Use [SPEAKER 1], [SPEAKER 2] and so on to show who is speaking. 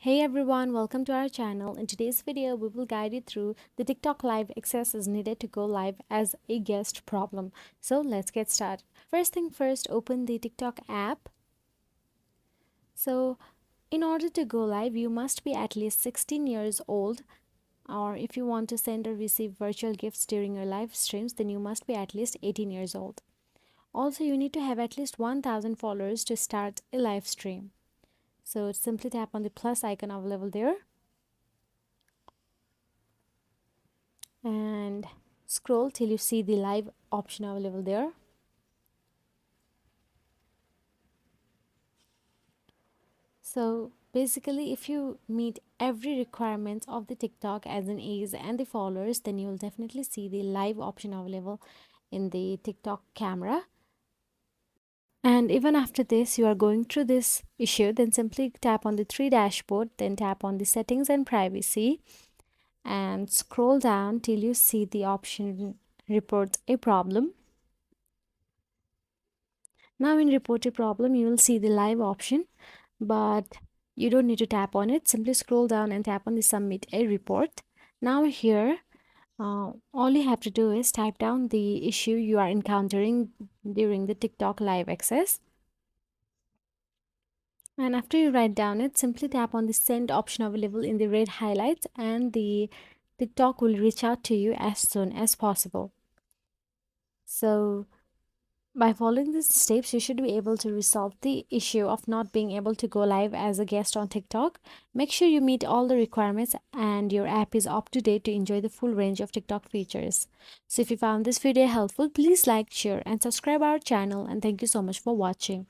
[SPEAKER 1] Hey everyone, welcome to our channel. In today's video, we will guide you through the TikTok live access is needed to go live as a guest problem. So let's get started. First thing first, open the TikTok app. So in order to go live, you must be at least 16 years old, or if you want to send or receive virtual gifts during your live streams, then you must be at least 18 years old. Also, you need to have at least 1000 followers to start a live stream. So simply tap on the plus icon available there and scroll till you see the live option available there. So basically, if you meet every requirement of the TikTok as an age and the followers, then you will definitely see the live option available in the TikTok camera. And even after this, you are going through this issue, then simply tap on the three dashboard, then tap on the settings and privacy and scroll down till you see the option report a problem. Now in report a problem, you will see the live option, but you don't need to tap on it. Simply scroll down and tap on the submit a report. Now here, all you have to do is type down the issue you are encountering during the TikTok live access. And after you write down it, simply tap on the send option available in the red highlights and the TikTok will reach out to you as soon as possible. So by following these steps, you should be able to resolve the issue of not being able to go live as a guest on TikTok. Make sure you meet all the requirements and your app is up to date to enjoy the full range of TikTok features. So if you found this video helpful, please like, share and subscribe our channel, and thank you so much for watching.